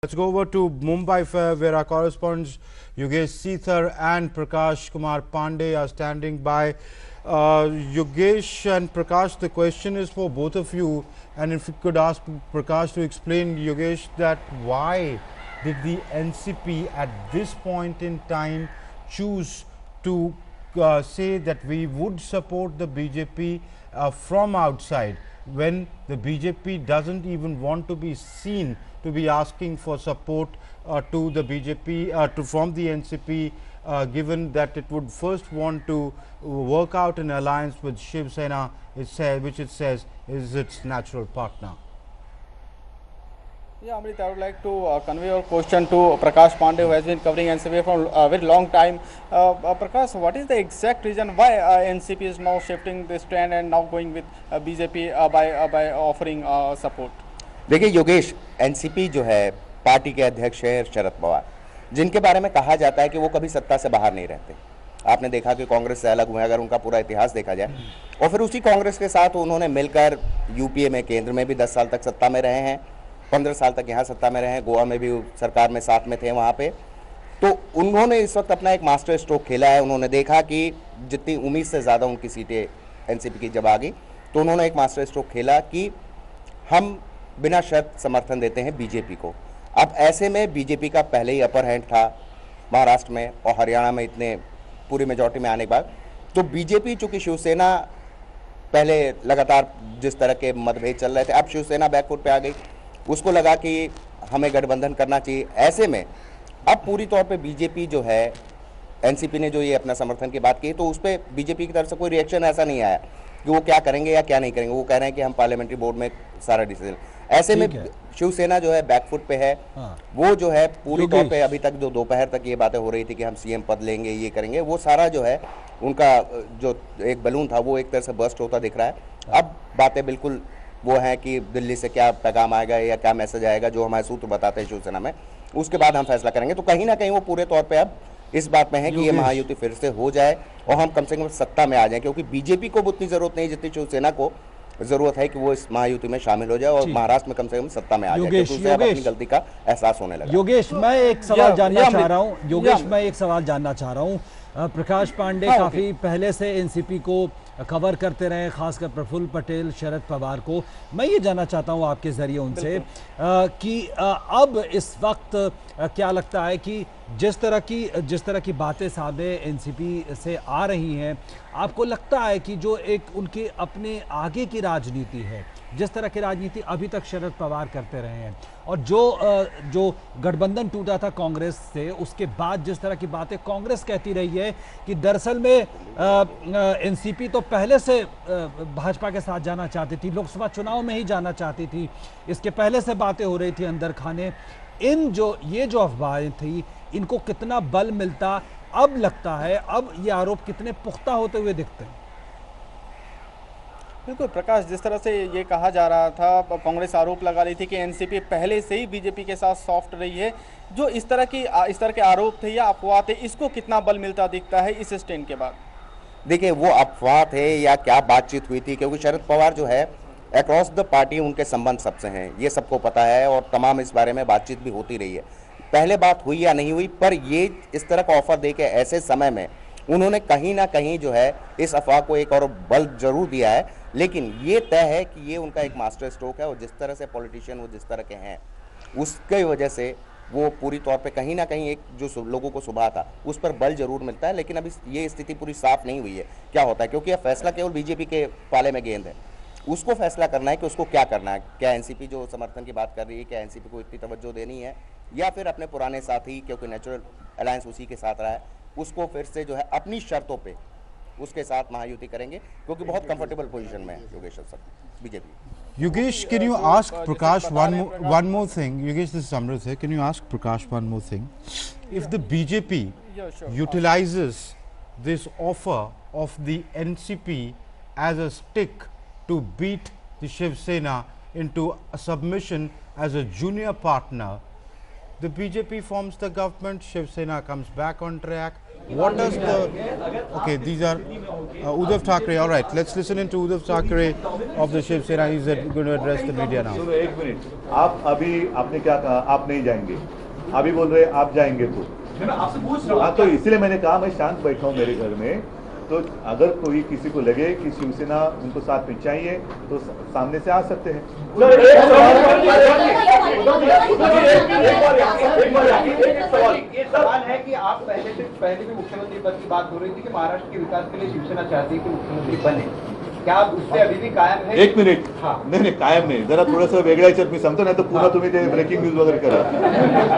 Let's go over to Mumbai where our correspondents Yogesh Seethar and Prakash Kumar Pandey are standing by. Yogesh and Prakash, the question is for both of you, and if you could ask Prakash to explain, Yogesh, that why did the NCP at this point in time choose to say that we would support the BJP from outside, when the BJP doesn't even want to be seen to be asking for support to the BJP from the NCP, given that it would first want to work out an alliance with Shiv Sena, which it says is its natural partner. Yeah, Amrit, I would like to convey your question to Prakash Pandey, who has been covering NCP for a very long time. Prakash, what is the exact reason why NCP is now shifting this trend and now going with BJP by offering support? देखिए Yogesh, NCP जो है party के अध्यक्ष है शरद पवार, जिनके बारे में कहा जाता है कि वो कभी सत्ता से बाहर नहीं रहते। आपने देखा कि कांग्रेस से अलग हुए, अगर उनका पूरा इतिहास देखा जाए, और फिर उसी कांग्रेस के साथ उन्होंने मिलकर यूपीए में केंद्र में भी 10 साल तक सत्ता में रहे हैं, 15 साल तक यहाँ सत्ता में रहे हैं, गोवा में भी सरकार में साथ में थे वहाँ पे। तो उन्होंने इस वक्त अपना एक मास्टर स्ट्रोक खेला है। उन्होंने देखा कि जितनी उम्मीद से ज़्यादा उनकी सीटें एनसीपी की जब आ गई, तो उन्होंने एक मास्टर स्ट्रोक खेला कि हम बिना शर्त समर्थन देते हैं बीजेपी को। अब ऐसे में बीजेपी का पहले ही अपर हैंड था महाराष्ट्र में और हरियाणा में, इतने पूरी मेजॉरिटी में आने के बाद, तो बीजेपी चूंकि शिवसेना पहले लगातार जिस तरह के मतभेद चल रहे थे, अब शिवसेना बैकफुट पे आ गई, उसको लगा कि हमें गठबंधन करना चाहिए। ऐसे में अब पूरी तौर पे बीजेपी जो है, एनसीपी ने जो ये अपना समर्थन की बात की, तो उस पर बीजेपी की तरफ से कोई रिएक्शन ऐसा नहीं आया कि वो क्या करेंगे या क्या नहीं करेंगे। वो कह रहे हैं कि हम पार्लियामेंट्री बोर्ड में सारा डिसीजन। ऐसे में शिवसेना जो है बैकफुट पे है। वो जो है पूरी तौर पे अभी तक जो दोपहर तक ये बातें हो रही थी कि हम सीएम पद लेंगे, ये करेंगे, वो सारा जो है उनका जो एक बलून था वो एक तरह से बर्स्ट होता दिख रहा है। अब बातें बिल्कुल वो हैं कि दिल्ली से क्या पैगाम आएगा या क्या मैसेज आएगा, जो हमारे सूत्र बताते हैं शिवसेना में, उसके बाद हम फैसला करेंगे। तो कहीं ना कहीं वो पूरे तौर पर अब इस बात में है कि ये महायुति फिर से हो जाए और हम कम से कम सत्ता में आ जाएं, क्योंकि बीजेपी को उतनी जरूरत नहीं जितनी शिवसेना को जरूरत है कि वो इस महायुति में शामिल हो जाए और महाराष्ट्र में कम से कम सत्ता में आ जाए, क्योंकि उसे अपनी गलती का एहसास होने लगा। योगेश, मैं एक सवाल जानना चाह रहा हूं। योगेश, मैं एक सवाल जानना चाह रहा हूं। प्रकाश पांडे काफी पहले से एनसीपी को कवर करते रहे, खासकर प्रफुल्ल पटेल, शरद पवार को। मैं ये जानना चाहता हूं आपके जरिए उनसे कि अब इस वक्त क्या लगता है कि जिस तरह की बातें सामने एनसीपी से आ रही हैं, आपको लगता है कि जो एक उनके अपने आगे की राजनीति है, जिस तरह की राजनीति अभी तक शरद पवार करते रहे हैं, और जो गठबंधन टूटा था कांग्रेस से, उसके बाद जिस तरह की बातें कांग्रेस कहती रही है कि दरअसल में एनसीपी तो पहले से भाजपा के साथ जाना चाहती थी, लोकसभा चुनाव में ही जाना चाहती थी, इसके पहले से बातें हो रही थी अंदर खाने, ये जो अफवाहें थी, इनको कितना बल मिलता अब लगता है, अब ये आरोप कितने पुख्ता होते हुए दिखते हैं? बिल्कुल प्रकाश, जिस तरह से ये कहा जा रहा था, कांग्रेस आरोप लगा रही थी कि एनसीपी पहले से ही बीजेपी के साथ सॉफ्ट रही है, जो इस तरह के आरोप थे या अफवाह थे, इसको कितना बल मिलता दिखता है इस स्टैंड के बाद? देखिए, वो अफवाह थे या क्या बातचीत हुई थी, क्योंकि शरद पवार जो है अक्रॉस द पार्टी उनके संबंध सबसे हैं, ये सबको पता है और तमाम इस बारे में बातचीत भी होती रही है। पहले बात हुई या नहीं हुई, पर ये इस तरह का ऑफर दे के ऐसे समय में उन्होंने कहीं ना कहीं जो है इस अफवाह को एक और बल जरूर दिया है। लेकिन ये तय है कि ये उनका एक मास्टर स्ट्रोक है और जिस तरह से पॉलिटिशियन वो जिस तरह के हैं, उसकी वजह से वो पूरी तौर पे कहीं ना कहीं एक जो लोगों को सुबह था उस पर बल जरूर मिलता है। लेकिन अभी ये स्थिति पूरी साफ नहीं हुई है क्या होता है, क्योंकि यह फैसला केवल बीजेपी के पाले में गेंद है। उसको फैसला करना है कि उसको क्या करना है। क्या एनसीपी जो समर्थन की बात कर रही है, क्या एनसीपी को इतनी तवज्जो देनी है, या फिर अपने पुराने साथी, क्योंकि नेचुरल अलायंस उसी के साथ रहा है, उसको फिर से जो है अपनी शर्तों पे उसके साथ महायुति करेंगे, क्योंकि बहुत कंफर्टेबल पोजीशन में है Yogesh sir BJP. Yogesh, can you ask Prakash one more thing? Yogesh, this is Amrit here. Can you ask Prakash one more thing? If the BJP utilizes this offer of the NCP as a stick to beat the Shiv Sena into a submission as a junior partner, the BJP forms the government, Shiv Sena comes back on track. What does the... Okay, these are Uddhav Thackeray. All right, let's listen into Uddhav Thackeray of the Shiv Sena. He's going to address the media now. सुनो एक minute, आप अभी आपने क्या कहा, आप नहीं जाएंगे, अभी बोल रहे आप जाएंगे तो मैं आपसे पूछ रहा हूं। हाँ, तो इसलिए मैंने कहा मैं शांत बैठा हूँ मेरे घर में, तो अगर कोई किसी को लगे कि शिवसेना उनको साथ में चाहिए तो सामने से आ सकते हैं। एक सवाल है कि आप पहले भी मुख्यमंत्री पद की बात हो रही थी कि महाराष्ट्र के विकास के लिए शिवसेना चाहती है कि मुख्यमंत्री बने, क्या आप उससे अभी भी कायम है? एक मिनिट, हाँ नहीं कायम नाही, जरा थोडंसं वेगळ्या ह्याच्यात मी सांगतो, नाही तर पुन्हा तुम्ही ते ब्रेकिंग न्यूज वगैरे करा।